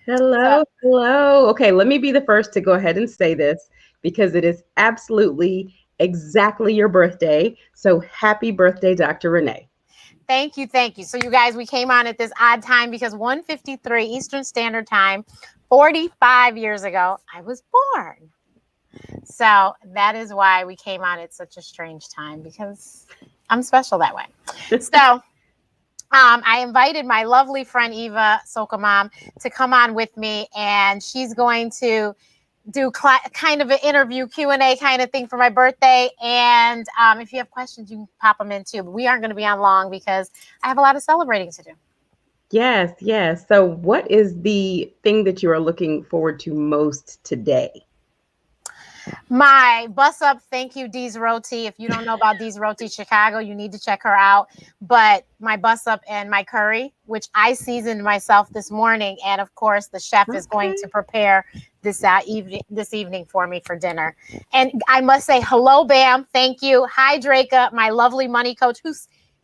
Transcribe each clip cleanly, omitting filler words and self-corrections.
So, Hello, hello. Okay, let me be the first to go ahead and say this because it is absolutely exactly your birthday. So happy birthday, Dr. Renee. thank you, thank you. So, you guys, we came on at this odd time because 1:53 Eastern Standard Time, 45 years ago, I was born. So that is why we came on at such a strange time because I'm special that way. So I invited my lovely friend Eva Sokamam to come on with me, and she's going to do kind of an interview Q&A kind of thing for my birthday. And if you have questions, you can pop them in too. But we aren't going to be on long because I have a lot of celebrating to do. Yes, yes. So what is the thing that you are looking forward to most today? My bus up, thank you, Dee's Roti. If you don't know about Dee's Roti Chicago, you need to check her out. But my bus up and my curry, which I seasoned myself this morning, and of course the chef is going to Okay. prepare this evening for me for dinner. And I must say hello, Bam, thank you. Hi, Draka, my lovely money coach, who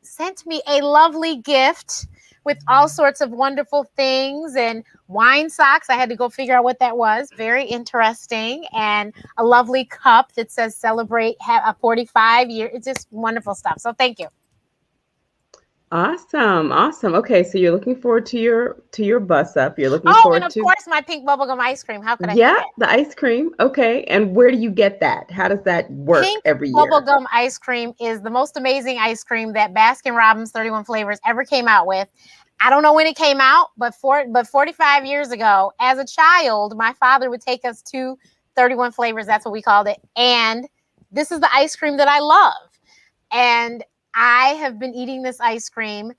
sent me a lovely gift with all sorts of wonderful things and wine socks. I had to go figure out what that was. Very interesting. And a lovely cup that says celebrate a 45 year. It's just wonderful stuff. So thank you. Awesome, awesome. Okay, so you're looking forward to your bus up. You're looking Oh, and forward of to course my pink bubblegum ice cream. How could I yeah, forget? the ice cream. Okay. And where do you get that? How does that work Pink every year? bubblegum ice cream is the most amazing ice cream that Baskin Robbins 31 flavors ever came out with. I don't know when it came out, but 45 years ago, as a child, my father would take us to 31 flavors. That's what we called it. And this is the ice cream that I love. And I have been eating this ice cream.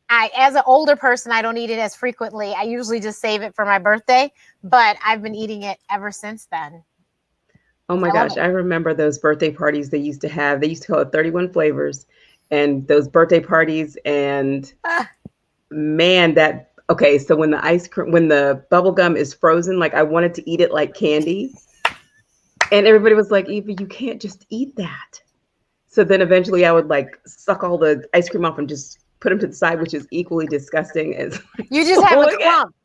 As an older person, I don't eat it as frequently. I usually just save it for my birthday, but I've been eating it ever since then. Oh my I love gosh, I remember those birthday parties they used to have. They used to call it 31 flavors and those birthday parties and it. man, that okay, so when the ice cream when the bubble gum is frozen, like I wanted to eat it like candy. And everybody was like, Eva, you can't just eat that. So then eventually I would like suck all the ice cream off and just put them to the side, which is equally disgusting as like, You just have a swallowing it. clump.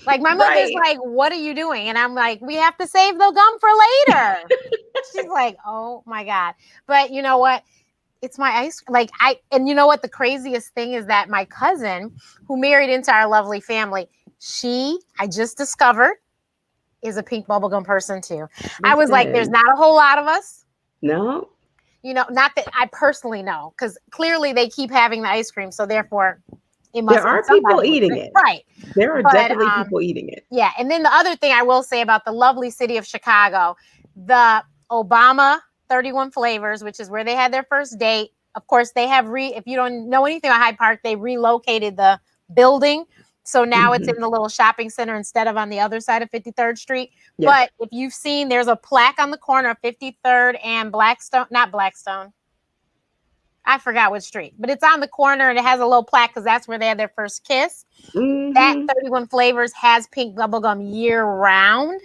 Like my mother's Right. like, "What are you doing?" And I'm like, "We have to save the gum for later." She's like, "Oh my god!" But you know what? It's my ice. Like and you know what? The craziest thing is that my cousin, who married into our lovely family, I just discovered, is a pink bubblegum person too. I was like, "There's Listen, not a whole lot of us." no, Not that I personally know, because clearly they keep having the ice cream, so therefore it there must are people somebody would eating say, it. right. There are But definitely people eating it. yeah, and then the other thing I will say about the lovely city of Chicago, the Obama 31 flavors, which is where they had their first date. Of course, they have if you don't know anything about Hyde Park, they relocated the building. So now it's Hmm. in the little shopping center instead of on the other side of 53rd Street. Yeah. But if you've seen, there's a plaque on the corner of 53rd and Blackstone, not Blackstone. I forgot which street, but it's on the corner and it has a little plaque because that's where they had their first kiss. That Hmm. 31 flavors has pink bubblegum year round.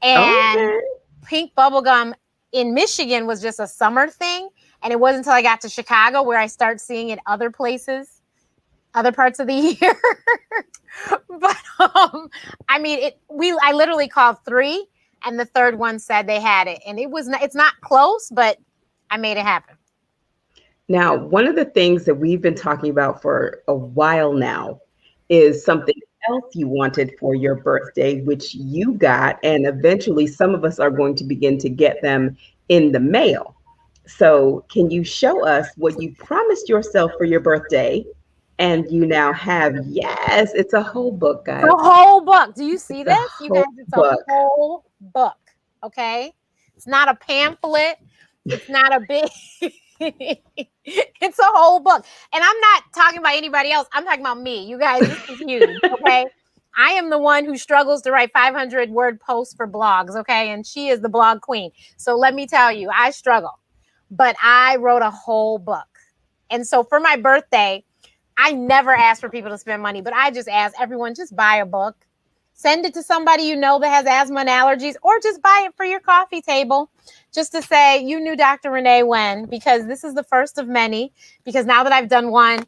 And Okay. pink bubblegum in Michigan was just a summer thing. And it wasn't until I got to Chicago where I started seeing it other places, other parts of the year. But I mean, I literally called three, and the third one said they had it, and it's not close, but I made it happen. Now, one of the things that we've been talking about for a while now is something else you wanted for your birthday, which you got, and eventually some of us are going to begin to get them in the mail. So, can you show us what you promised yourself for your birthday? And you now have, yes, it's a whole book, It's a guys. whole book. Do you see It's a this? You guys, whole it's a book. whole book. Okay. It's not a pamphlet. It's not a big, it's a whole book. And I'm not talking about anybody else. I'm talking about me. You guys, this is huge. Okay. I am the one who struggles to write 500 word posts for blogs. Okay. And she is the blog queen. So let me tell you, I struggle, but I wrote a whole book. And so for my birthday, I never ask for people to spend money, but I just ask everyone, just buy a book, send it to somebody you know that has asthma and allergies, or just buy it for your coffee table, just to say you knew Dr. Renee when, because this is the first of many. Because now that I've done one,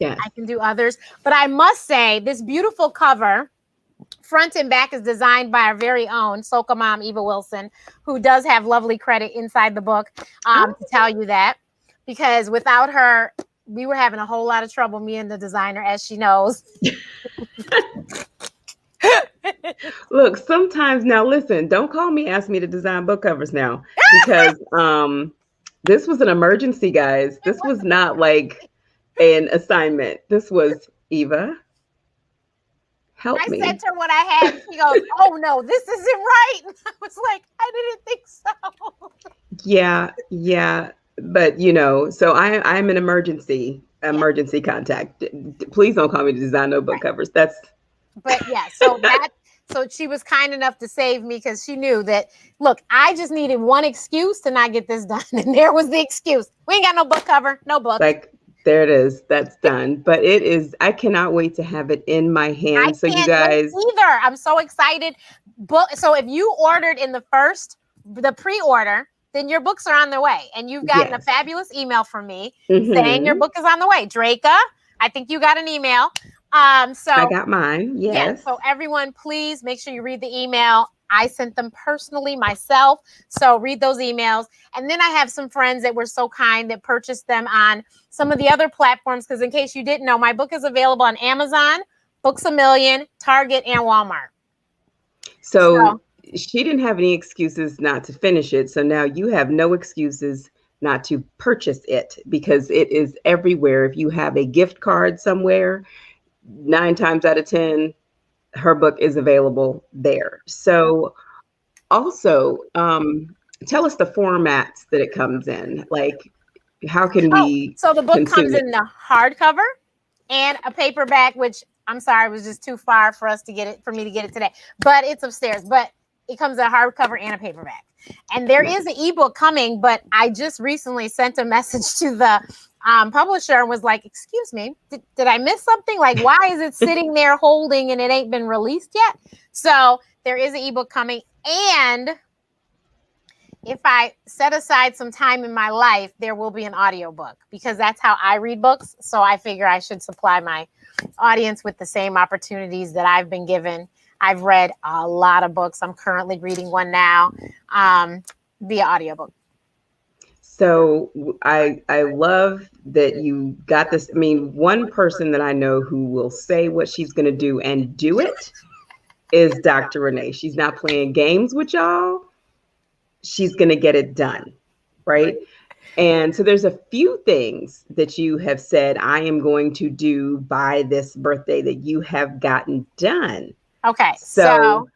Yes. I can do others. But I must say, this beautiful cover, front and back, is designed by our very own Soca Mom, Eva Wilson, who does have lovely credit inside the book to tell you that. Because without her, we were having a whole lot of trouble, me and the designer, as she knows. Look, sometimes now listen, don't call me, ask me to design book covers now, because this was an emergency, guys. This was not like an assignment. This was Eva. Help I me. sent her what I had. She goes, "Oh no, this isn't right." And I was like, "I didn't think so." Yeah. But so I'm an emergency contact. Please don't call me to design no book covers. That's. But yeah, so she was kind enough to save me, because she knew that, look, I just needed one excuse to not get this done. And there was the excuse. We ain't got no book cover, no book. Like, there it is. That's done. But it is, I cannot wait to have it in my hands. So you guys. Either. I'm so excited. So if you ordered in the pre-order, then your books are on their way. And you've gotten a fabulous email from me saying your book is on the way. Draca, I think you got an email. So I got mine. Yes. Yeah, so everyone, please make sure you read the email. I sent them personally myself. So read those emails. And then I have some friends that were so kind that purchased them on some of the other platforms. Because in case you didn't know, my book is available on Amazon, Books A Million, Target, and Walmart. So she didn't have any excuses not to finish it. So now you have no excuses not to purchase it, because it is everywhere. If you have a gift card somewhere, 9 times out of 10, her book is available there. So also, tell us the formats that it comes in. Like, how can we? So the book comes in the hardcover and a paperback, which I'm sorry, was just too far for me to get it today. But it's upstairs. But it comes in a hardcover and a paperback. And there is an ebook coming, but I just recently sent a message to the publisher and was like, "Excuse me, did I miss something? Like, why is it sitting there holding and it ain't been released yet?" So there is an ebook coming. And if I set aside some time in my life, there will be an audiobook, because that's how I read books. So I figure I should supply my audience with the same opportunities that I've been given. I've read a lot of books. I'm currently reading one now via audiobook. So I love that you got this. I mean, one person that I know who will say what she's going to do and do it is Dr. Renee. She's not playing games with y'all. She's going to get it done, right? And so there's a few things that you have said, I am going to do by this birthday, that you have gotten done. Okay. So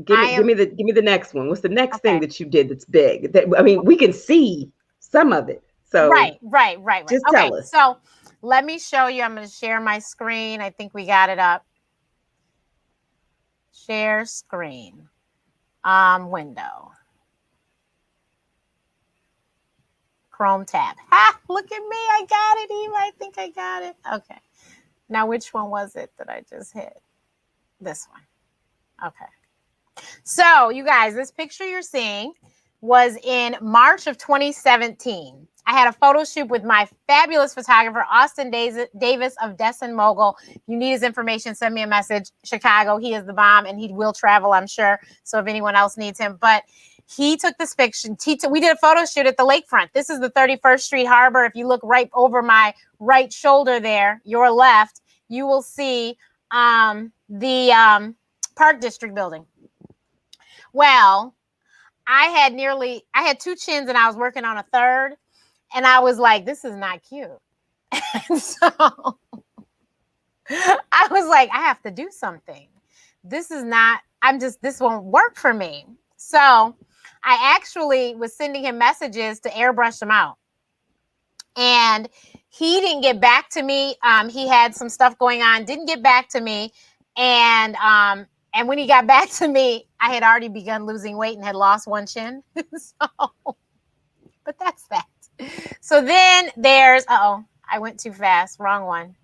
give me the next one. What's the next thing that you did that's big? We can see some of it. So right. Just tell us. So let me show you. I'm going to share my screen. I think we got it up. Share screen. Window. Chrome tab. Look at me. I got it, Eva. I think I got it. Okay. Now, which one was it that I just hit? This one. Okay. So, you guys, this picture you're seeing was in March of 2017. I had a photo shoot with my fabulous photographer, Austin Davis of Destin Mogul. If you need his information, send me a message. Chicago, he is the bomb, and he will travel, I'm sure. So if anyone else needs him. But he took this picture. We did a photo shoot at the lakefront. This is the 31st Street Harbor. If you look right over my right shoulder there, your left, you will see the Park District building. Well, I had 2 chins and I was working on a third. And I was like, this is not cute. And so I was like, I have to do something. This won't work for me. So I actually was sending him messages to airbrush them out. And he didn't get back to me. He had some stuff going on, didn't get back to me. And when he got back to me, I had already begun losing weight and had lost 1 chin. But that's that. So then there's, I went too fast. Wrong one.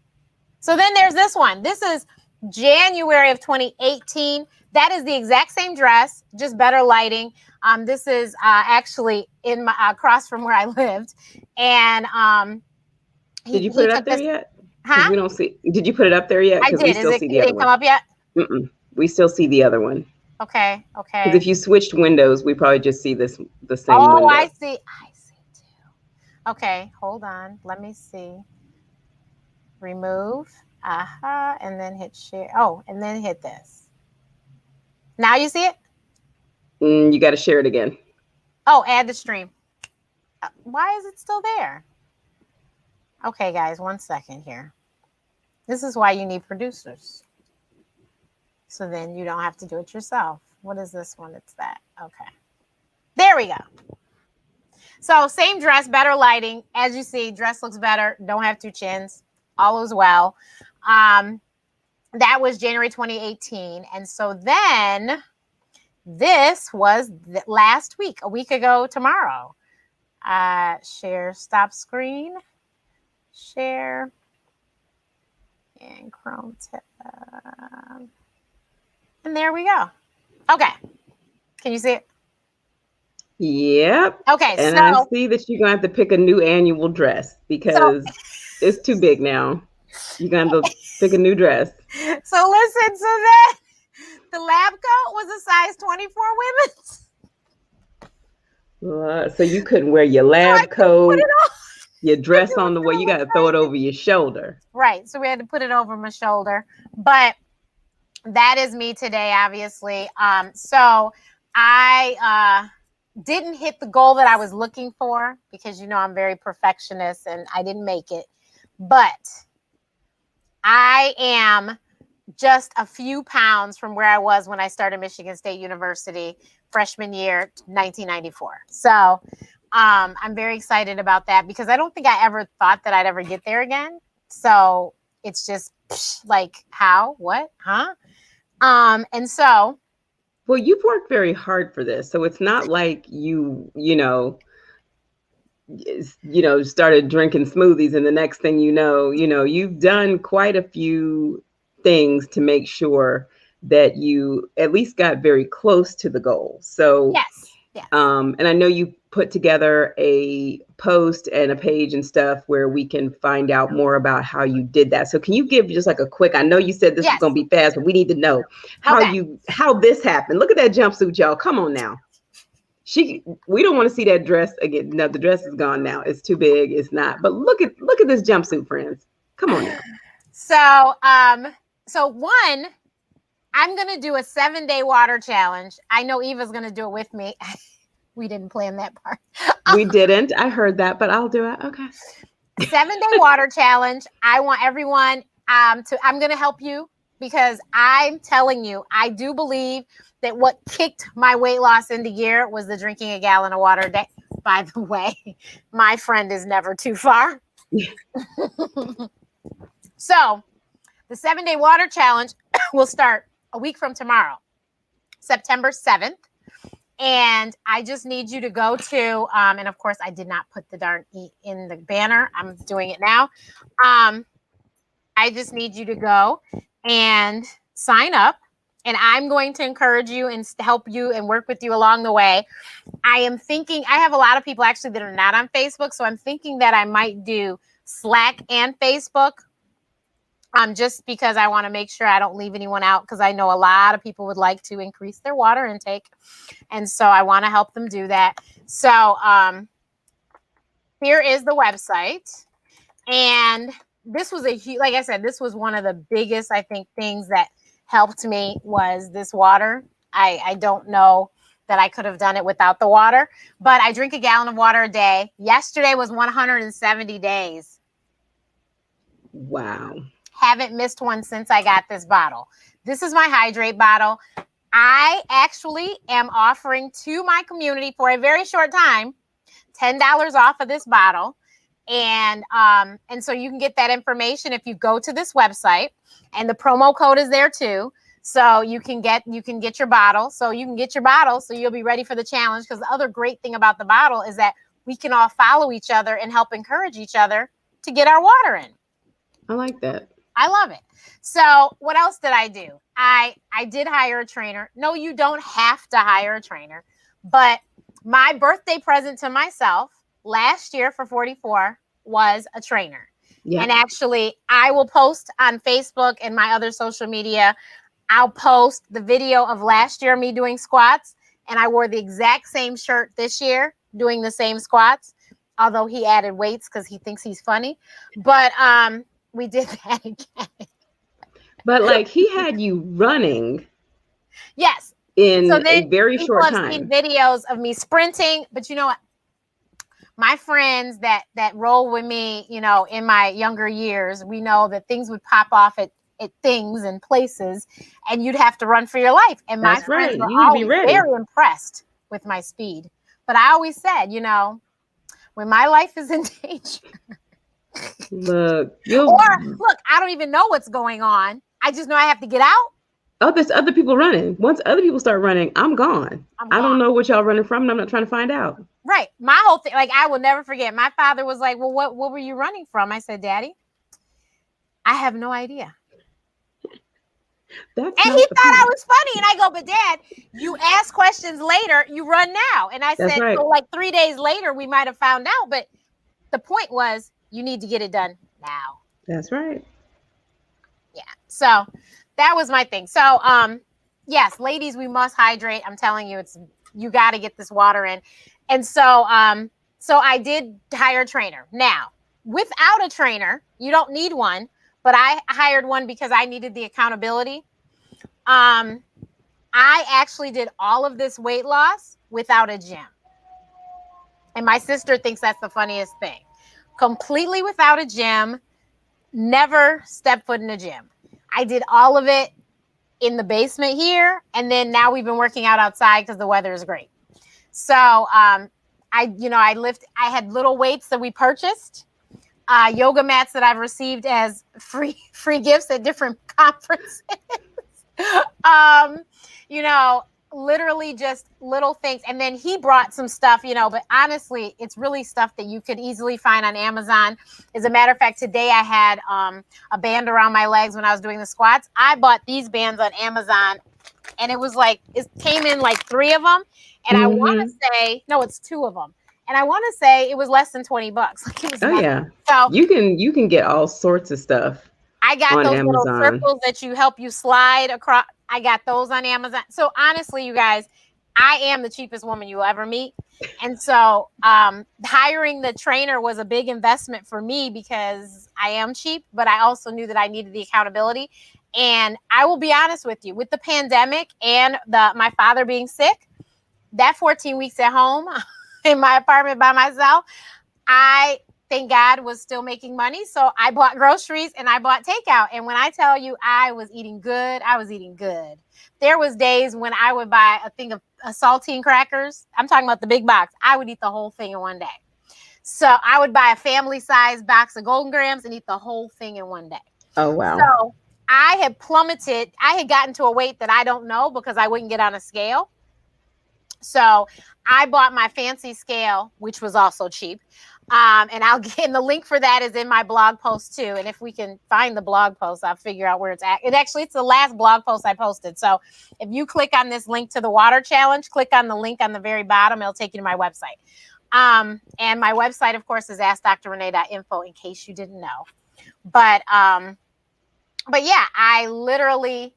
So then there's this one. This is January of 2018. That is the exact same dress, just better lighting. This is actually in my across from where I lived. And did you put it up there yet? Because Huh? we don't see. Did you put it up there yet? I Because we did. still It see the other didn't come one. up yet? Mm-mm. We still see the other one. Okay. Because Okay. if you switched windows, we probably just see the same Oh, I window. see. I see too. Okay. Hold on. Let me see. Remove. And then hit share. Oh, and then hit this. Now you see it? You got to share it again. Oh, add the stream. Why is it still there? Okay, guys, 1 second here. This is why you need producers. So then you don't have to do it yourself. What is this one? It's that. Okay. There we go. So same dress, better lighting. As you see, dress looks better. Don't have two chins. All is well. That was January 2018. And so then this was last week, a week ago tomorrow. Share, stop screen, share, and Chrome tab. And there we go. Okay. Can you see it? Yep. Okay, And I see that you're going to have to pick a new annual dress because it's too big now. You're going to have to pick a new dress. So listen, so then the lab coat was a size 24 women's. So you couldn't wear your So I lab couldn't put coat, it on. your dress on the way. You got to throw it over your shoulder. Right. So we had to put it over my shoulder. But that is me today, obviously. So I didn't hit the goal that I was looking for because, you know, I'm very perfectionist and I didn't make it. But I am just a few pounds from where I was when I started Michigan State University freshman year, 1994. So I'm very excited about that because I don't think I ever thought that I'd ever get there again. So it's just like, how, what, huh? And so. Well, you've worked very hard for this. So it's not like you started drinking smoothies and the next thing you've done quite a few things to make sure that you at least got very close to the goal. So Yes. And I know you put together a post and a page and stuff where we can find out more about how you did that. So can you give just like a quick, I know you said this was going to be fast, but we need to know how this happened. Look at that jumpsuit, y'all. Come on now. We don't want to see that dress again. No, the dress is gone now. It's too big. It's not. But look at this jumpsuit, friends. Come on now. So one, I'm going to do a 7-day water challenge. I know Eva's going to do it with me. We didn't plan that part. We didn't. I heard that, but I'll do it. Okay. 7-day water challenge. I want everyone I'm going to help you because I'm telling you, I do believe that what kicked my weight loss into gear was the drinking a gallon of water a day. By the way, my friend is never too far. So the 7-day water challenge will start a week from tomorrow, September 7th. And I just need you to go to, and of course I did not put the darn E in the banner. I'm doing it now. I just need you to go and sign up. And I'm going to encourage you and help you and work with you along the way. I am thinking, I have a lot of people actually that are not on Facebook. So I'm thinking that I might do Slack and Facebook. Just because I want to make sure I don't leave anyone out because I know a lot of people would like to increase their water intake. And so I want to help them do that. So here is the website. And this was like I said, this was one of the biggest, I think, things that helped me was this water. I don't know that I could have done it without the water, but I drink a gallon of water a day. Yesterday was 170 days. Wow. Haven't missed one since I got this bottle. This is my hydrate bottle. I actually am offering to my community for a very short time, $10 off of this bottle. And so you can get that information if you go to this website, and the promo code is there too. So you can get your bottle. So you can get your bottle so you'll be ready for the challenge. Because the other great thing about the bottle is that we can all follow each other and help encourage each other to get our water in. I like that. I love it. So what else did I do? I did hire a trainer. No, you don't have to hire a trainer. But my birthday present to myself last year for 44 was a trainer. Yeah. And actually, I will post on Facebook and my other social media. I'll post the video of last year me doing squats, and I wore the exact same shirt this year doing the same squats, although he added weights because he thinks he's funny. But we did that again. But like he had you running Yes. So in a then very people short have seen time. videos of me sprinting, but you know what? My friends that roll with me, you know, in my younger years, we know that things would pop off at things and places, and you'd have to run for your life. And my That's friends right. were You need to be always ready. very impressed with my speed. But I always said, you know, when my life is in danger, Look, or you'll look, I don't even know what's going on. I just know I have to get out. oh, there's other people running. Once other people start running, I'm gone. I'm I don't gone. know what y'all running from, and I'm not trying to find out. Right. My whole thing, like I will never forget. My father was like, "Well, what were you running from?" I said, "Daddy, I have no idea." That's And he not the thought I point. was funny. And I go, "But Dad, you ask questions later, you run now." And I That's said, right. "So like 3 days later, we might have found out." But the point was, you need to get it done now. That's right. Yeah. So that was my thing. So yes, ladies, we must hydrate. I'm telling you, you got to get this water in. And so so I did hire a trainer. Now, without a trainer, you don't need one, but I hired one because I needed the accountability. Um I actually did all of this weight loss without a gym. And my sister thinks that's the funniest thing. Completely without a gym, never stepped foot in a gym. I did all of it in the basement here, and then now we've been working out outside because the weather is great. So I had little weights that we purchased, yoga mats that I've received as free gifts at different conferences. um, you know, literally just little things. And then he brought some stuff, you know, but honestly, it's really stuff that you could easily find on Amazon. As a matter of fact, today I had a band around my legs when I was doing the squats. I bought these bands on Amazon, and it was like, it came in like 3 of them. And I want Mm-hmm. to say, no, it's 2 of them. And I want to say it was less than $20. Like it was Oh nothing. yeah. So You can get all sorts of stuff I got on those little Amazon. circles that you help you slide across. I got those on Amazon. So honestly, you guys, I am the cheapest woman you will ever meet. And so hiring the trainer was a big investment for me because I am cheap, but I also knew that I needed the accountability. And I will be honest with you, with the pandemic and my father being sick, that 14 weeks at home in my apartment by myself, I thank God was still making money. So I bought groceries and I bought takeout. And when I tell you I was eating good, I was eating good. There was days when I would buy a thing of saltine crackers. I'm talking about the big box. I would eat the whole thing in one day. So I would buy a family size box of Golden Grams and eat the whole thing in one day. Oh wow. So I had plummeted. I had gotten to a weight that I don't know because I wouldn't get on a scale. So I bought my fancy scale, which was also cheap. And the link for that is in my blog post too. And if we can find the blog post, I'll figure out where it's at. It's the last blog post I posted. So if you click on this link to the water challenge, click on the link on the very bottom, it'll take you to my website. And my website, of course, is askdrrenee.info in case you didn't know. But yeah, I literally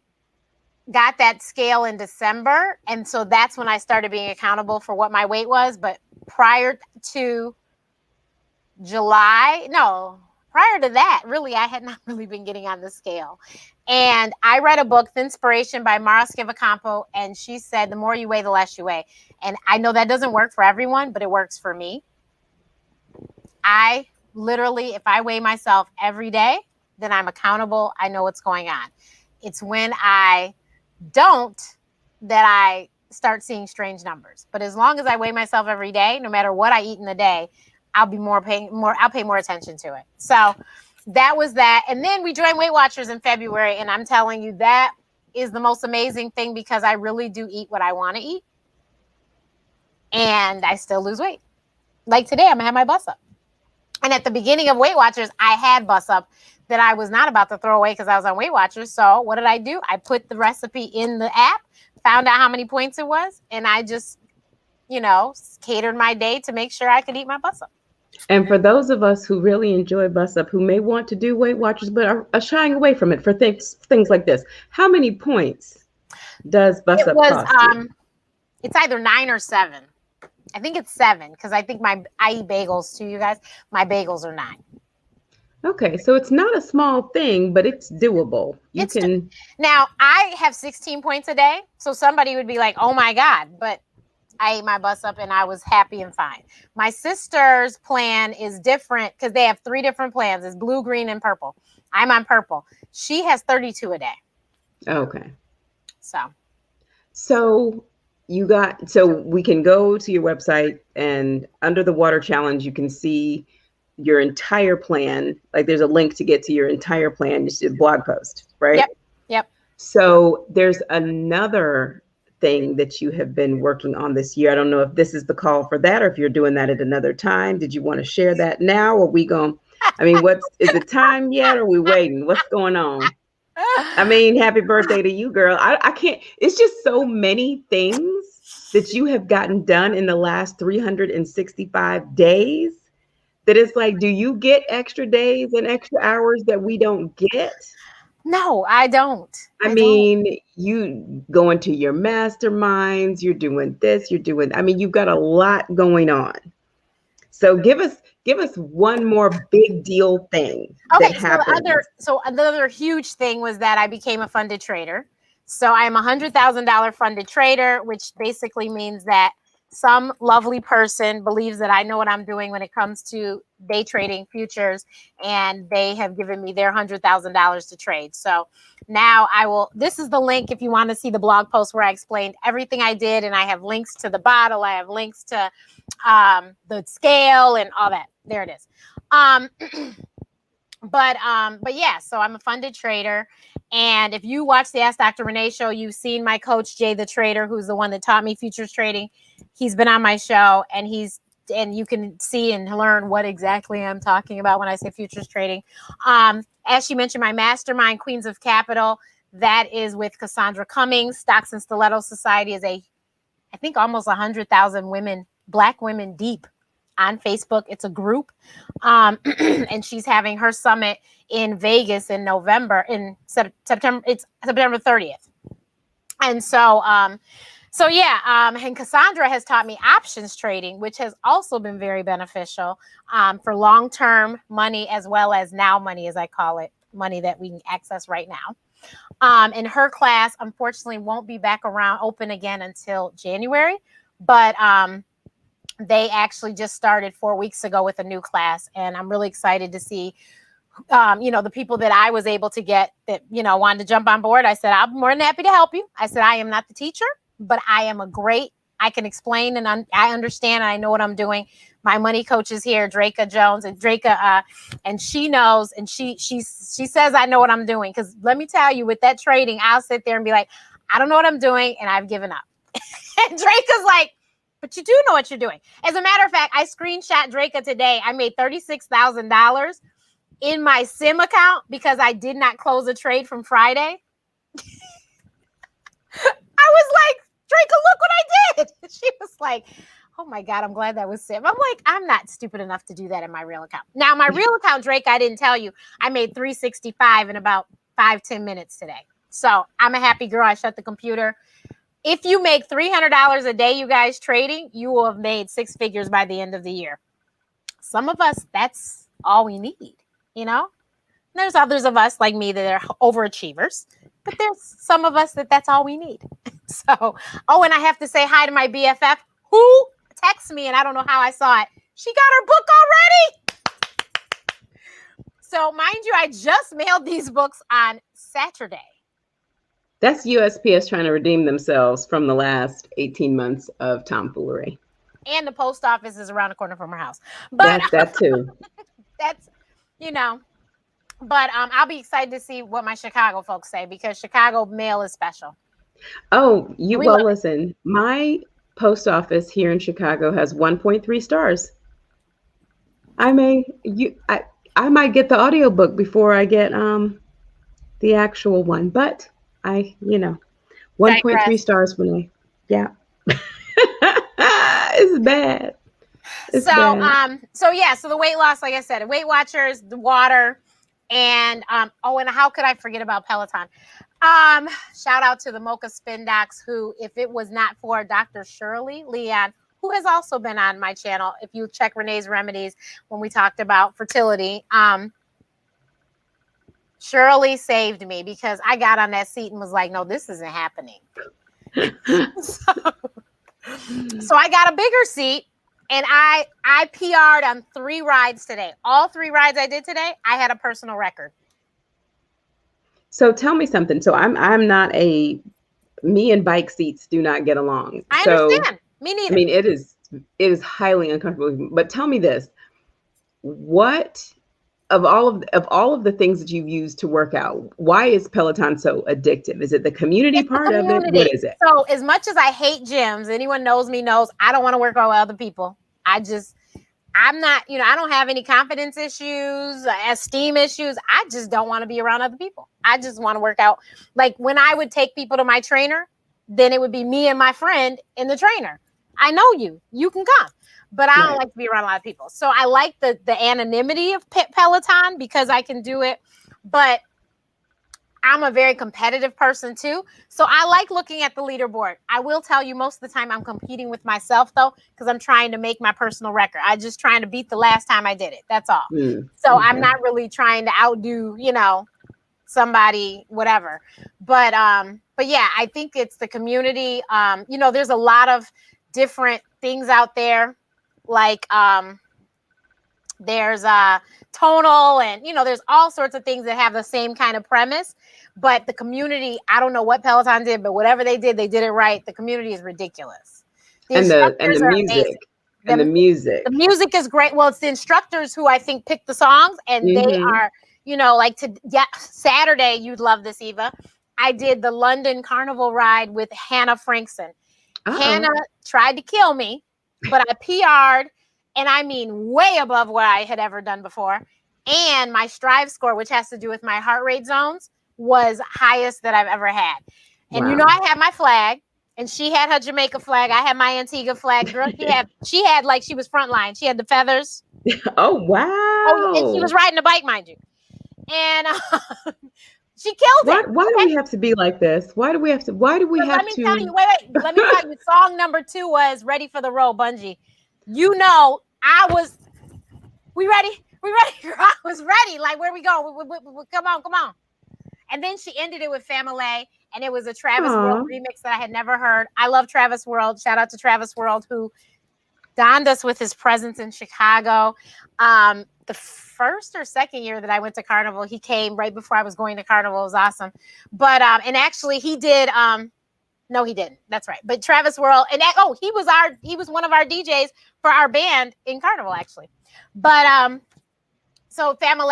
got that scale in December. And so that's when I started being accountable for what my weight was. But prior to that, really, I had not really been getting on the scale. And I read a book, Thinspiration by Mara Skivacampo, and she said, the more you weigh, the less you weigh. And I know that doesn't work for everyone, but it works for me. I literally, if I weigh myself every day, then I'm accountable. I know what's going on. It's when I don't that I start seeing strange numbers. But as long as I weigh myself every day, no matter what I eat in the day, I'll pay more attention to it. So that was that. And then we joined Weight Watchers in February. And I'm telling you, that is the most amazing thing because I really do eat what I want to eat. And I still lose weight. Like today, I'm going to have my bus up. And at the beginning of Weight Watchers, I had bus up that I was not about to throw away because I was on Weight Watchers. So what did I do? I put the recipe in the app, found out how many points it was, and I just, catered my day to make sure I could eat my bus up. And for those of us who really enjoy Bus Up, who may want to do Weight Watchers but are shying away from it for things like this, how many points does Bus It Up was cost you? it's either 9 or 7. I think it's 7 because I think I eat bagels too, you guys. My bagels are 9. Okay, so it's not a small thing, but it's doable. You It's can. Now I have 16 points a day, so somebody would be like, "Oh my God," but I ate my Bus Up and I was happy and fine. My sister's plan is different because they have 3 different plans. It's blue, green, and purple. I'm on purple. She has 32 a day. Okay. So So we can go to your website, and under the water challenge, you can see your entire plan. Like there's a link to get to your entire plan. You see a blog post, right? Yep. So there's another thing that you have been working on this year. I don't know if this is the call for that or if you're doing that at another time. Did you want to share that now? Or we going, I mean, is it time yet? Or are we waiting? What's going on? I mean, happy birthday to you, girl. I can't, it's just so many things that you have gotten done in the last 365 days that it's like, do you get extra days and extra hours that we don't get? No, I don't. I mean, you go into your masterminds, you're doing this, I mean, you've got a lot going on. So give us one more big deal thing that happened. So another huge thing was that I became a funded trader. So I'm a $100,000 funded trader, which basically means that some lovely person believes that I know what I'm doing when it comes to day trading futures, and they have given me their $100,000 to trade. So now this is the link if you want to see the blog post where I explained everything I did, and I have links to the bottle, I have links to the scale and all that. There it is. But yeah, so I'm a funded trader. And if you watch the Ask Dr. Renee show, you've seen my coach, Jay the Trader, who's the one that taught me futures trading. He's been on my show, and you can see and learn what exactly I'm talking about when I say futures trading. As she mentioned, my mastermind, Queens of Capital, that is with Cassandra Cummings. Stocks and Stiletto Society is I think almost 100,000 women, Black women deep on Facebook. It's a group. And she's having her summit in Vegas in November, in September. It's September 30th. And so, and Cassandra has taught me options trading, which has also been very beneficial for long-term money, as well as now money, as I call it, money that we can access right now. And her class, unfortunately, won't be back open again until January, but they actually just started 4 weeks ago with a new class, and I'm really excited to see the people that I was able to get that, wanted to jump on board. I said, I'm more than happy to help you. I said, I am not the teacher, but I can explain, and I understand, and I know what I'm doing. My money coach is here, Draka Jones, and Draka, and she knows, and she says I know what I'm doing. Because let me tell you, with that trading, I'll sit there and be like, I don't know what I'm doing, and I've given up. And Draka's like, but you do know what you're doing. As a matter of fact, I screenshot Draka today. I made $36,000 in my sim account because I did not close a trade from Friday. I was like, Draka, look what I did. She was like, oh my God, I'm glad that was sim. I'm like, I'm not stupid enough to do that in my real account. Now, my real account, Drake, I didn't tell you, I made $365 in about 5-10 minutes today. So I'm a happy girl. I shut the computer. If you make $300 a day, you guys trading, you will have made 6 figures by the end of the year. Some of us, that's all we need, There's others of us like me that are overachievers, but there's some of us that's all we need. So, and I have to say hi to my BFF who texted me, and I don't know how I saw it. She got her book already. So mind you, I just mailed these books on Saturday. That's USPS trying to redeem themselves from the last 18 months of tomfoolery. And the post office is around the corner from her house. But that too. That's, but I'll be excited to see what my Chicago folks say, because Chicago mail is special. Oh, listen, my post office here in Chicago has 1.3 stars. I might get the audiobook before I get the actual one, but 1.3 stars for me. Yeah. It's bad. It's So, bad. so the weight loss, like I said, Weight Watchers, the water, and and how could I forget about Peloton? Shout out to the Mocha Spin Docs, who, if it was not for Dr. Shirley Leon, who has also been on my channel, if you check Renee's Remedies when we talked about fertility, Shirley saved me because I got on that seat and was like, no, this isn't happening. so, so I got a bigger seat. And I PR'd on 3 rides today. All 3 rides I did today, I had a personal record. So tell me something. So me and bike seats do not get along. I So, understand. Me neither. I mean, it is highly uncomfortable. But tell me this: what of all of the things that you've used to work out, why is Peloton so addictive? Is it the community It's the part of it? community. What is it? So as much as I hate gyms, anyone knows me knows I don't want to work out with other people. I'm not, I don't have any confidence issues, esteem issues. I just don't want to be around other people. I just want to work out. Like when I would take people to my trainer, then it would be me and my friend and the trainer. I know you can come, but I don't like to be around a lot of people. So I like the anonymity of Peloton because I can do it, but I'm a very competitive person too. So I like looking at the leaderboard. I will tell you most of the time I'm competing with myself though, because I'm trying to make my personal record. I'm just trying to beat the last time I did it. That's all. So okay. I'm not really trying to outdo, somebody, whatever. But yeah, I think it's the community. There's a lot of different things out there. Like there's tonal and there's all sorts of things that have the same kind of premise, but the community, I don't know what Peloton did, but whatever they did it right. The community is ridiculous. The instructors are amazing. The music is great. Well, it's the instructors who I think pick the songs, and they are Saturday, you'd love this, Eva. I did the London Carnival ride with Hannah Frankson. Hannah tried to kill me, but I PR'd. And I mean, way above what I had ever done before. And my Strive score, which has to do with my heart rate zones, was highest that I've ever had. And I had my flag, and she had her Jamaica flag. I had my Antigua flag. Girl, she had like she was frontline. She had the feathers. Oh wow! Oh, and she was riding a bike, mind you. And she killed it. Why do we have to be like this? Why do we have to? Let me tell you. Wait. Let me tell you. Song number 2 was "Ready for the Road," Bungee. We ready? I was ready. Like, where we go? Come on. And then she ended it with Family, and it was a Travis World remix that I had never heard. I love Travis World. Shout out to Travis World, who donned us with his presence in Chicago. The first or second year that I went to Carnival, he came right before I was going to Carnival. It was awesome. But, and actually he did, no, he didn't. That's right. But Travis World, and he was one of our DJs for our band in Carnival, actually. But so Family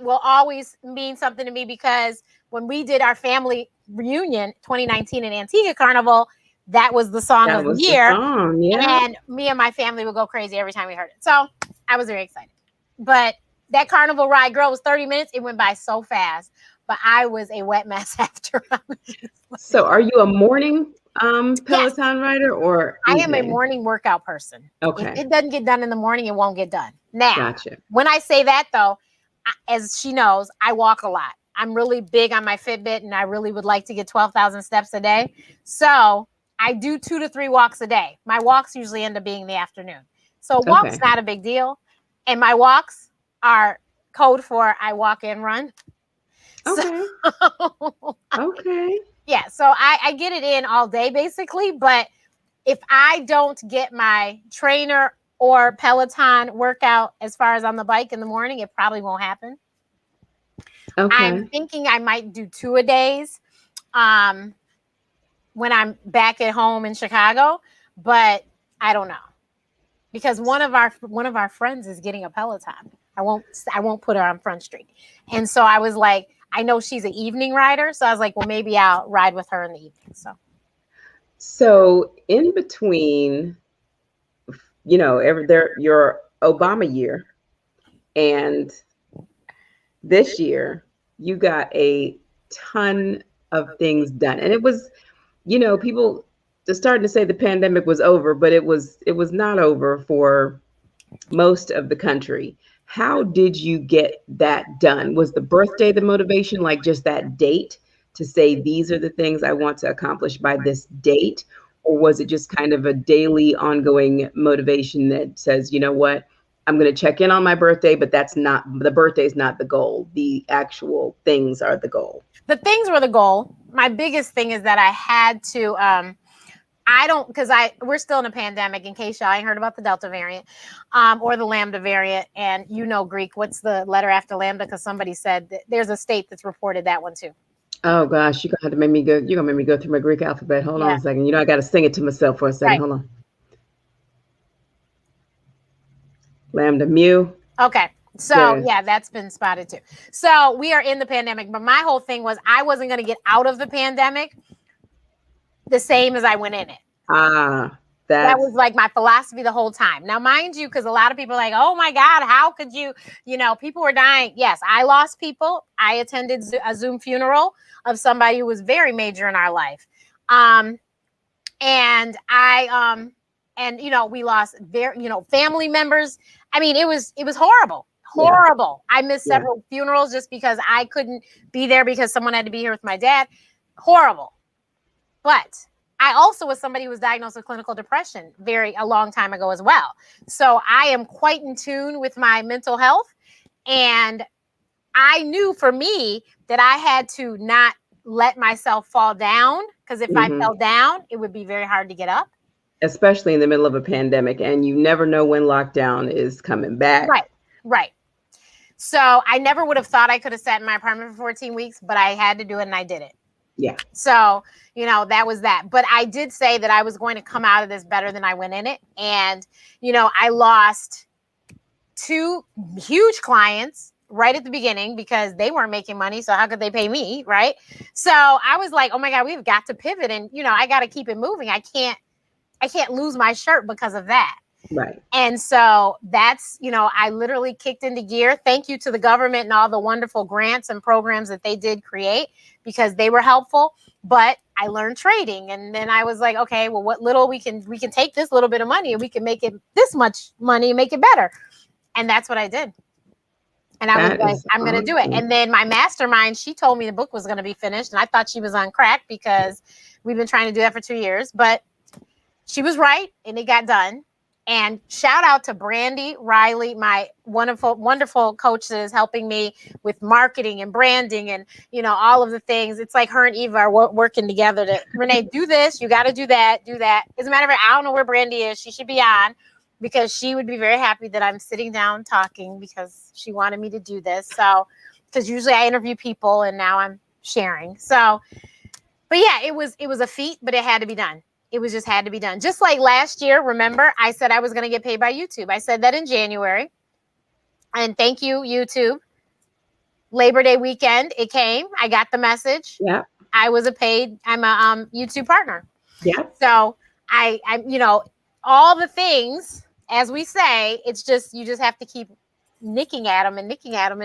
will always mean something to me because when we did our family reunion 2019 in Antigua Carnival, that was the song of the year. And me and my family would go crazy every time we heard it. So I was very excited. But that Carnival ride, girl, was 30 minutes. It went by so fast. But I was a wet mess after. So are you a morning Peloton rider or evening? I am a morning workout person. Okay. If it doesn't get done in the morning, it won't get done. Now, when I say that though, as she knows, I walk a lot. I'm really big on my Fitbit, and I really would like to get 12,000 steps a day. So I do 2 to 3 walks a day. My walks usually end up being in the afternoon. So walk's not a big deal. And my walks are code for I walk and run. Okay. Okay. Yeah, so I get it in all day basically, but if I don't get my trainer or Peloton workout as far as on the bike in the morning, it probably won't happen. Okay. I'm thinking I might do 2 a days when I'm back at home in Chicago, but I don't know. Because one of our friends is getting a Peloton. I won't put her on Front Street. And so I was like, I know she's an evening rider, so I was like, well, maybe I'll ride with her in the evening. So in between, your Obama year and this year, you got a ton of things done. And it was, people just starting to say the pandemic was over, but it was not over for most of the country. How did you get that done? Was the birthday the motivation, like just that date to say, these are the things I want to accomplish by this date? Or was it just kind of a daily ongoing motivation that says, you know what, I'm going to check in on my birthday, but that's not, the birthday is not the goal. The actual things are the goal. The things were the goal. My biggest thing is that I had to, I don't, because we're still in a pandemic, in case y'all ain't heard about the Delta variant or the Lambda variant. And Greek, what's the letter after Lambda? Because somebody said that there's a state that's reported that one too. Oh gosh, you're gonna have to make me go. You're gonna make me go through my Greek alphabet. Hold on Yeah. a second. I got to sing it to myself for a second. Right. Hold on. Lambda, mu. Okay. So yeah, that's been spotted too. So we are in the pandemic, but my whole thing was I wasn't going to get out of the pandemic the same as I went in it. That was like my philosophy the whole time. Now, mind you, because a lot of people are like, oh my God, how could you, people were dying. Yes, I lost people. I attended a Zoom funeral of somebody who was very major in our life. And we lost family members. I mean, it was horrible. Horrible. Yeah. I missed several funerals just because I couldn't be there because someone had to be here with my dad. Horrible. But I also was somebody who was diagnosed with clinical depression a long time ago as well. So I am quite in tune with my mental health. And I knew for me that I had to not let myself fall down, because if I fell down, it would be very hard to get up. Especially in the middle of a pandemic, and you never know when lockdown is coming back. Right. So I never would have thought I could have sat in my apartment for 14 weeks, but I had to do it and I did it. Yeah. So, that was that. But I did say that I was going to come out of this better than I went in it. And, I lost 2 huge clients right at the beginning because they weren't making money. So how could they pay me? Right. So I was like, oh my God, we've got to pivot. And, I got to keep it moving. I can't lose my shirt because of that. Right. And so that's, I literally kicked into gear. Thank you to the government and all the wonderful grants and programs that they did create, because they were helpful. But I learned trading. And then I was like, okay, well, what little we can take this little bit of money and we can make it this much money and make it better. And that's what I did. And I was like, I'm going to do it. And then my mastermind, she told me the book was going to be finished. And I thought she was on crack because we've been trying to do that for 2 years. But she was right, and it got done. And shout out to Brandy Riley, my wonderful, wonderful coach that is helping me with marketing and branding and, all of the things. It's like her and Eva are working together to, Renee, do this. You got to do that. As a matter of fact, I don't know where Brandy is. She should be on, because she would be very happy that I'm sitting down talking, because she wanted me to do this. So, because usually I interview people and now I'm sharing. So, but yeah, it was a feat, but it had to be done. It was just had to be done. Just like last year, remember, I said I was going to get paid by YouTube. I said that in January. And thank you, YouTube. Labor Day weekend, it came. I got the message. Yeah. I'm a YouTube partner. Yeah. So I all the things, as we say, it's just, you just have to keep nicking at them, and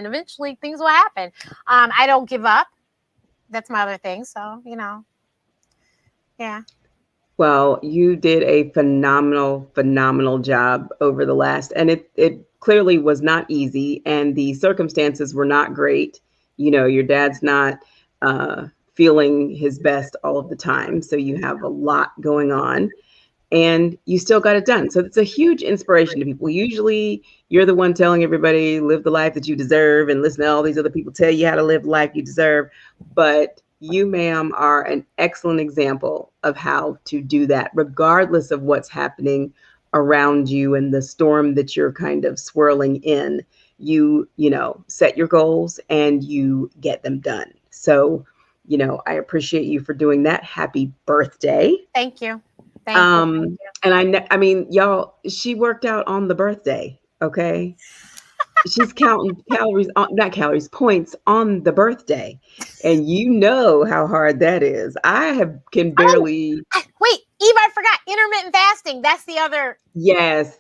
eventually things will happen. I don't give up. That's my other thing. So, yeah. Well, you did a phenomenal job over the last, and it clearly was not easy, and the circumstances were not great. Your dad's not feeling his best all of the time, so you have a lot going on, and you still got it done. So it's a huge inspiration to people. Usually you're the one telling everybody, live the life that you deserve, and listen to all these other people tell you how to live the life you deserve. But you, ma'am, are an excellent example of how to do that, regardless of what's happening around you and the storm that you're kind of swirling in. You set your goals and you get them done. So, I appreciate you for doing that. Happy birthday. Thank you. Thank you. And I mean, y'all, she worked out on the birthday. Okay. She's counting points on the birthday. And you know how hard that is. Can barely. Wait, Eve, I forgot intermittent fasting. That's the other. Yes.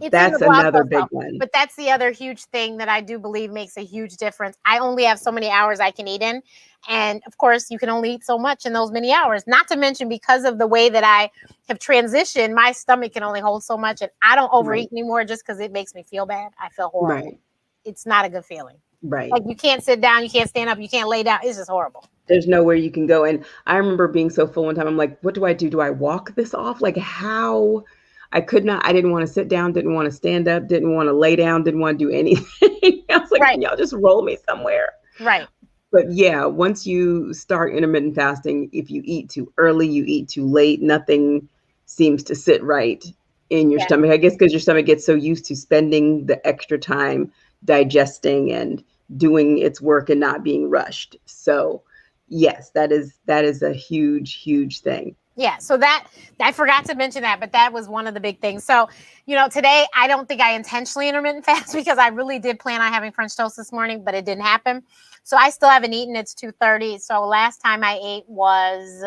It's in the That's blog another post big though. one. But that's the other huge thing that I do believe makes a huge difference. I only have so many hours I can eat in. And of course, you can only eat so much in those many hours. Not to mention, because of the way that I have transitioned, my stomach can only hold so much. And I don't overeat Right. anymore just because it makes me feel bad. I feel horrible. Right. It's not a good feeling. Right. Like, you can't sit down, you can't stand up, you can't lay down. It's just horrible. There's nowhere you can go. And I remember being so full one time. I'm like, what do I do? Do I walk this off? Like, how? I could not. I didn't want to sit down, didn't want to stand up, didn't want to lay down, didn't want to do anything. I was like, Right. can y'all just roll me somewhere? Right. But yeah, once you start intermittent fasting, if you eat too early, you eat too late, nothing seems to sit right in your Yeah. stomach. I guess because your stomach gets so used to spending the extra time digesting and doing its work and not being rushed. So yes, that is a huge, huge thing. Yeah, so that I forgot to mention that, but that was one of the big things. So, today I don't think I intentionally intermittent fast because I really did plan on having French toast this morning, but it didn't happen. So I still haven't eaten. It's 2:30. So last time I ate was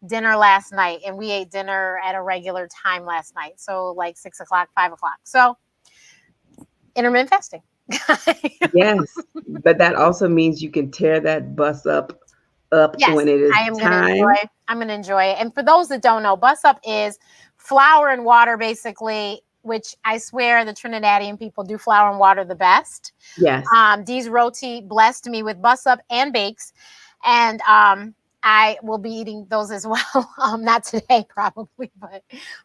dinner last night, and we ate dinner at a regular time last night. So like 6 o'clock, 5 o'clock. So intermittent fasting. Yes, but that also means you can tear that bus up Yes, when it is I am going to time. enjoy. I'm going to enjoy it. And for those that don't know, bus up is flour and water, basically, which I swear the Trinidadian people do flour and water the best. Yes. Dee's Roti blessed me with bus up and bakes, and I will be eating those as well. Not today, probably, but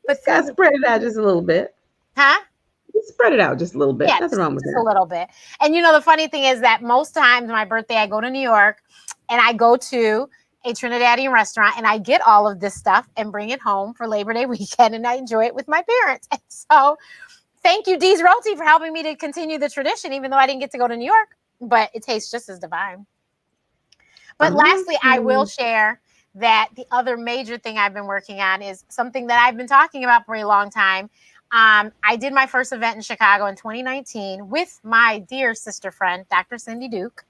Just gotta spread it out just a little bit. huh? Just spread it out just a little bit. Yeah, Nothing wrong with just a that. little bit. And the funny thing is that most times my birthday, I go to New York and I go to a Trinidadian restaurant and I get all of this stuff and bring it home for Labor Day weekend and I enjoy it with my parents. And so thank you, Dee's Roti, for helping me to continue the tradition, even though I didn't get to go to New York, but it tastes just as divine. But lastly, I will Awesome. share that the other major thing I've been working on is something that I've been talking about for a long time. I did my first event in Chicago in 2019 with my dear sister friend, Dr. Cindy Duke,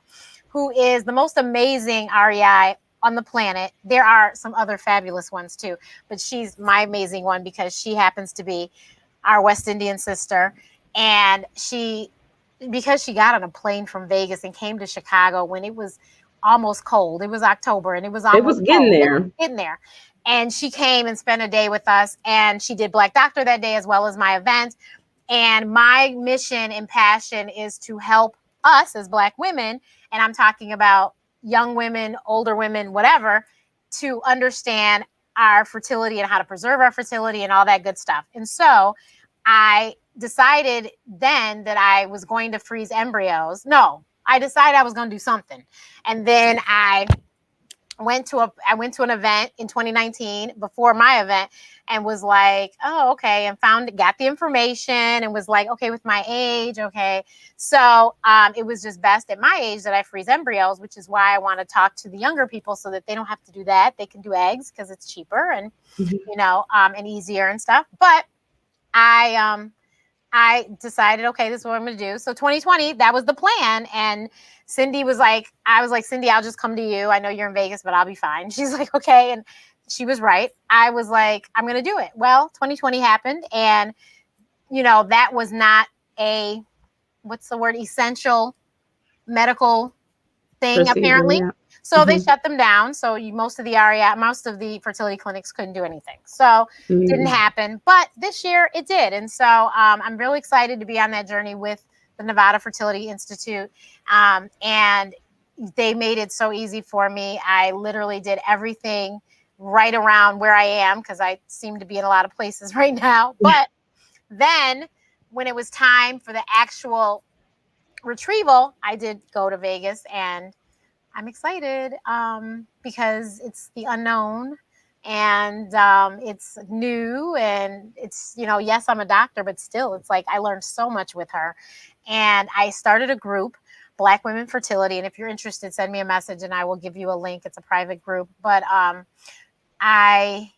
who is the most amazing REI on the planet. There are some other fabulous ones too, but she's my amazing one because she happens to be our West Indian sister. And because she got on a plane from Vegas and came to Chicago when it was almost cold. It was October and it was It almost was getting cold. It was there. getting there. And she came and spent a day with us, and she did Black Doctor that day as well as my event. And my mission and passion is to help us as Black women, and I'm talking about young women, older women, whatever, to understand our fertility and how to preserve our fertility and all that good stuff. And so I decided then that I was going to freeze embryos. No, I decided I was going to do something. And then I went to an event in 2019 before my event and was like, oh, okay, and got the information and was like, okay, with my age, okay. So it was just best at my age that I freeze embryos, which is why I want to talk to the younger people so that they don't have to do that. They can do eggs because it's cheaper and and easier and stuff. But I decided, okay, this is what I'm going to do. So 2020, that was the plan. And Cindy was like, I was like, Cindy, I'll just come to you. I know you're in Vegas, but I'll be fine. She's like, okay. And she was right. I was like, I'm going to do it. Well, 2020 happened. And, that was not essential medical thing, Procedure, apparently. yeah. So they shut them down. So most of the fertility clinics couldn't do anything. So didn't happen. But this year it did. And so I'm really excited to be on that journey with the Nevada Fertility Institute. And they made it so easy for me. I literally did everything right around where I am because I seem to be in a lot of places right now. But then when it was time for the actual retrieval, I did go to Vegas, and I'm excited because it's the unknown and it's new, and it's, yes, I'm a doctor, but still it's like I learned so much with her. And I started a group, Black Women Fertility. And if you're interested, send me a message and I will give you a link. It's a private group, but I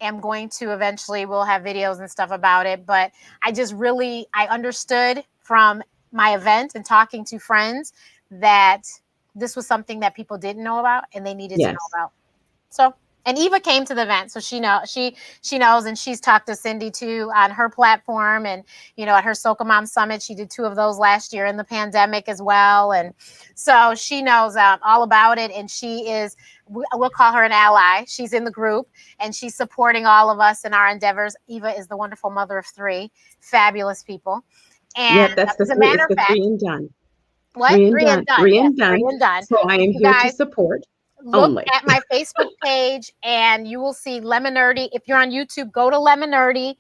am going to eventually, we'll have videos and stuff about it. But I understood from my event and talking to friends that this was something that people didn't know about and they needed to know Yes. about. So And Eva came to the event, so she knows, and she's talked to Cindy too on her platform, and at her Soca Mom Summit, she did 2 of those last year in the pandemic as well, and so she knows all about it, and she is. We'll call her an ally. She's in the group, and she's supporting all of us in our endeavors. Eva is the wonderful mother of 3 fabulous people, and Yep, that's the as a three. matter It's of the fact, three and done. what Three and 3 and done. done? Three Yes, and done. 3 and done. So I am You here to guys, support look only. at my Facebook page and you will see Lemon Nerdy. If you're on YouTube, go to Lemon Nerdy.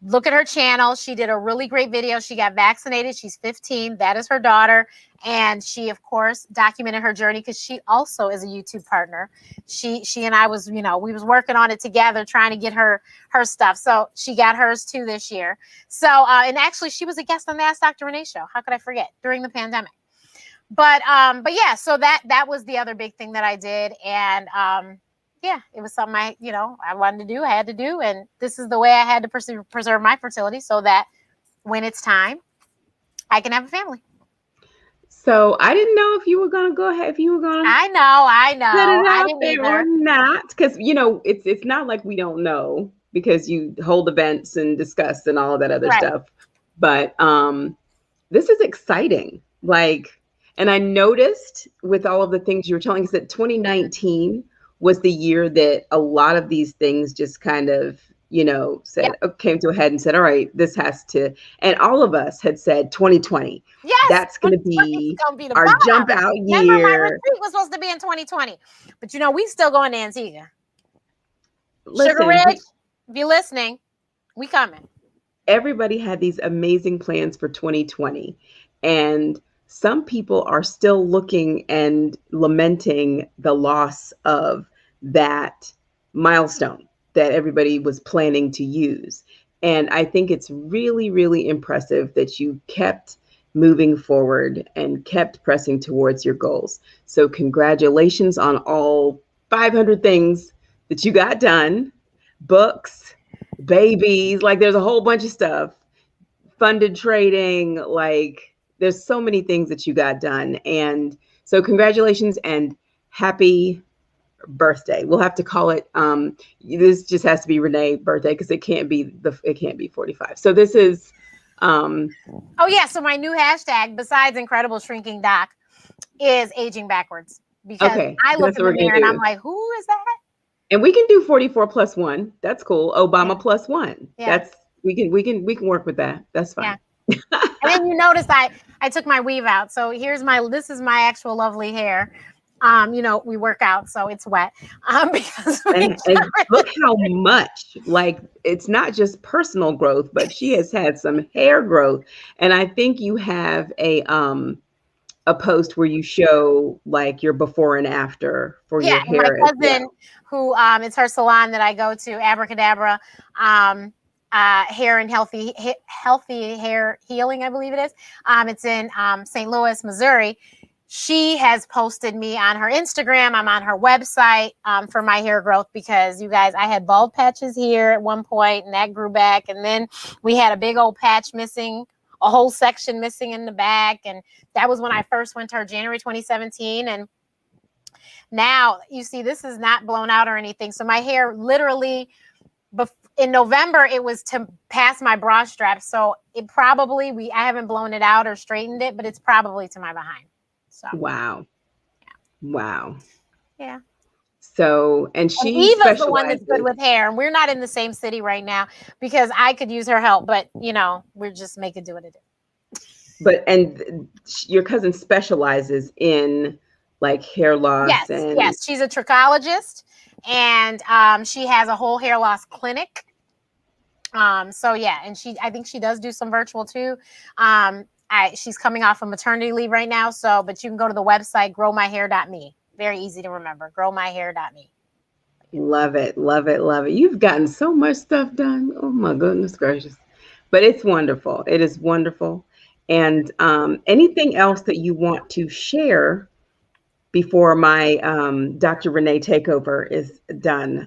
Look at her channel. She did a really great video. She got vaccinated. She's 15. That is her daughter. And she, of course, documented her journey because she also is a YouTube partner. She and I was, we was working on it together, trying to get her stuff. So she got hers too this year. So, and actually she was a guest on the Ask Dr. Renee show. How could I forget? During the pandemic. But yeah, so that was the other big thing that I did. And yeah, it was something I wanted to do, I had to do, and this is the way I had to preserve my fertility so that when it's time, I can have a family. So I didn't know if you were gonna go ahead, if you were gonna I know. put it I out didn't there either. or not, because it's not like we don't know because you hold events and discuss and all of that other Right. stuff. But this is exciting. And I noticed with all of the things you were telling us that 2019 was the year that a lot of these things just kind of, said, came to a head and said, all right, this has to, and all of us had said 2020. Yes, that's going to be the our bomb. jump out Remember, my year. retreat was supposed to be in 2020, but we still going to Antigua. Listen, Sugar Ridge, if you're listening, we coming. Everybody had these amazing plans for 2020, and some people are still looking and lamenting the loss of that milestone that everybody was planning to use. And I think it's really, really impressive that you kept moving forward and kept pressing towards your goals. So congratulations on all 500 things that you got done, books, babies, there's a whole bunch of stuff, funded trading, there's so many things that you got done. And so congratulations and happy birthday. We'll have to call it, this just has to be Renee birthday because it can't be 45. So this is, oh yeah. So my new hashtag besides Incredible Shrinking Doc is aging backwards, because I look in the mirror and I'm like, who is that? And we can do 44 plus 1. That's cool. Obama plus 1. Yeah. That's we can work with that. That's fine. Yeah. And then you notice I took my weave out. So this is my actual lovely hair. We work out, so it's wet. Because and look how much, it's not just personal growth, but she has had some hair growth. And I think you have a post where you show your before and after for your hair. My cousin, who it's her salon that I go to, Abracadabra, hair and healthy hair healing, I believe it is. It's in St. Louis, Missouri. She has posted me on her Instagram. I'm on her website for my hair growth, because you guys, I had bald patches here at one point and that grew back. And then we had a big old patch missing, a whole section missing in the back. And that was when I first went to her, January 2017. And now you see, this is not blown out or anything. So my hair literally, in November, it was to pass my bra strap. So it probably, I haven't blown it out or straightened it, but it's probably to my behind. So wow. Yeah. Wow. Yeah. So, and Eva's the one that's good with hair. And we're not in the same city right now because I could use her help, but we're just making do what it is. And your cousin specializes in hair loss. Yes. She's a trichologist, and she has a whole hair loss clinic. So yeah, and I think she does do some virtual too. She's coming off of maternity leave right now. But you can go to the website, growmyhair.me. Very easy to remember, growmyhair.me. Love it. Love it. Love it. You've gotten so much stuff done. Oh my goodness gracious. But it's wonderful. It is wonderful. And anything else that you want to share before my Dr. Renee takeover is done.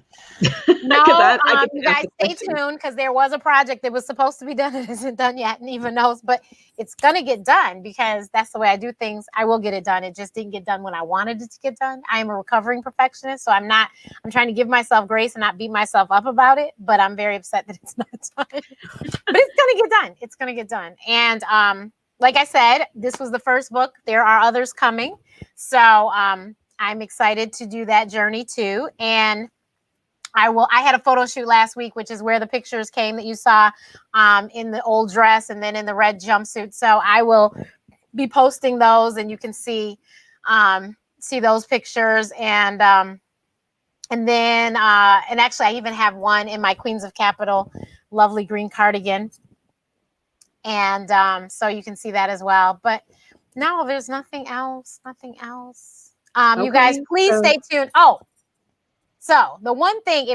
No, I get you to ask guys the stay question. tuned because there was a project that was supposed to be done and isn't done yet, and even knows, but it's gonna get done because that's the way I do things. I will get it done. It just didn't get done when I wanted it to get done. I am a recovering perfectionist, so I'm trying to give myself grace and not beat myself up about it, but I'm very upset that it's not done. But it's gonna get done. It's gonna get done. And like I said, this was the first book. There are others coming. So I'm excited to do that journey too. And I had a photo shoot last week, which is where the pictures came that you saw in the old dress and then in the red jumpsuit. So I will be posting those, and you can see those pictures. And then and actually I even have one in my Queens of Capital lovely green cardigan. And so you can see that as well. But no, there's nothing else. Nothing else. You guys, Okay, please so stay tuned. Oh, so the one thing,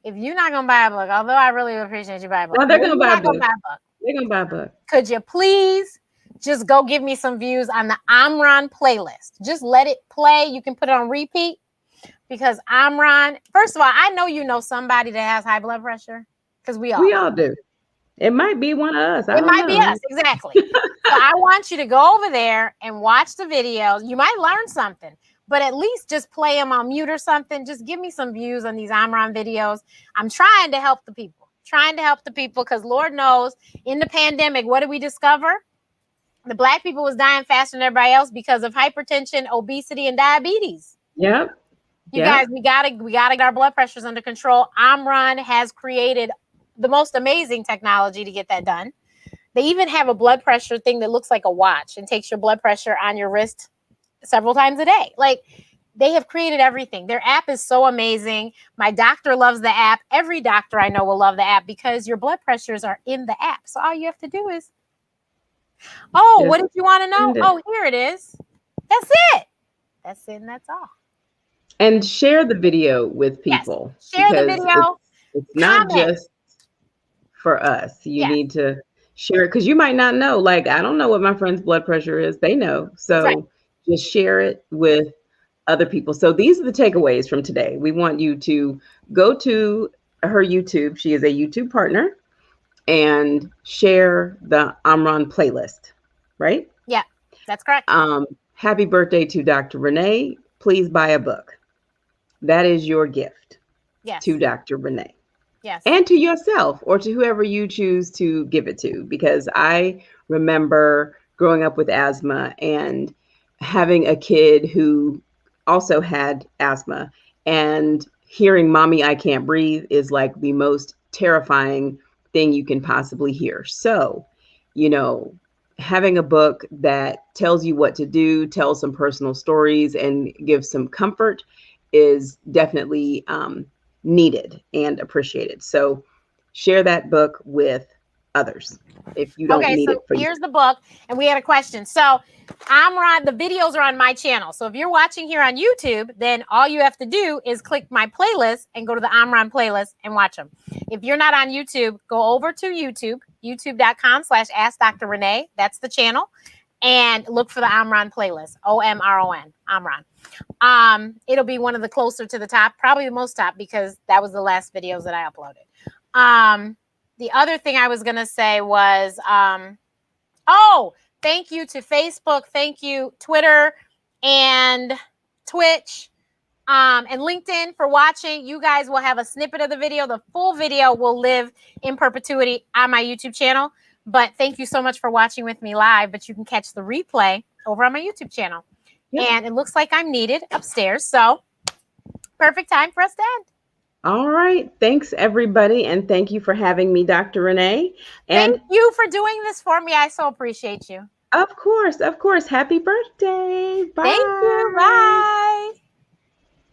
if you're not gonna buy a book, although I really appreciate you buying a book, well, but they're if gonna you're buy a not gonna book. buy a book, They're gonna buy a book. could you please just go give me some views on the Amron playlist? Just let it play. You can put it on repeat because Amron. First of all, I know you know somebody that has high blood pressure because we all We do. all do. It might be one of us. I It don't might be know. us, exactly. So I want you to go over there and watch the videos. You might learn something, but at least just play them on mute or something. Just give me some views on these Amron videos. I'm trying to help the people. Because Lord knows, in the pandemic, what did we discover? The Black people was dying faster than everybody else because of hypertension, obesity, and diabetes. Yep. You Yep. guys, we gotta get our blood pressures under control. Amron has created the most amazing technology to get that done. They even have a blood pressure thing that looks like a watch and takes your blood pressure on your wrist several times a day. Like, they have created everything. Their app is so amazing. My doctor loves the app. Every doctor I know will love the app because your blood pressures are in the app. So all you have to do is, what Just did you want to know? send it. Oh, here it is. That's it. That's it, and that's all. And share the video with Yes. people Share the because video. it's not Comment. just for us. You Yes. need to share it because you might not know. Like, I don't know what my friend's blood pressure is. They know. That's right. So just share it with other people. So these are the takeaways from today. We want you to go to her YouTube. She is a YouTube partner, and share the Amron playlist, right? Yeah, that's correct. Happy birthday to Dr. Renee. Please buy a book. That is your gift Yes. to Dr. Renee. Yes. And to yourself or to whoever you choose to give it to. Because I remember growing up with asthma and having a kid who also had asthma, and hearing "Mommy, I can't breathe" is like the most terrifying thing you can possibly hear. So, having a book that tells you what to do, tells some personal stories, and gives some comfort is definitely needed and appreciated. So share that book with others if you don't need So it for you. here's the book, and we had a question. So the videos are on my channel. So if you're watching here on YouTube, then all you have to do is click my playlist and go to the Amron playlist and watch them. If you're not on YouTube, go over to YouTube, youtube.com/Ask Dr. Renee. That's the channel. And look for the Amron playlist, OMRON, Amron. It'll be one of the closer to the top, probably the most top, because that was the last videos that I uploaded. The other thing I was going to say was, thank you to Facebook. Thank you, Twitter and Twitch and LinkedIn for watching. You guys will have a snippet of the video. The full video will live in perpetuity on my YouTube channel. But thank you so much for watching with me live. But you can catch the replay over on my YouTube channel. Yep. And it looks like I'm needed upstairs. So perfect time for us to end. All right. Thanks, everybody. And thank you for having me, Dr. Renee. And thank you for doing this for me. I so appreciate you. Of course. Happy birthday. Bye. Thank you. Bye.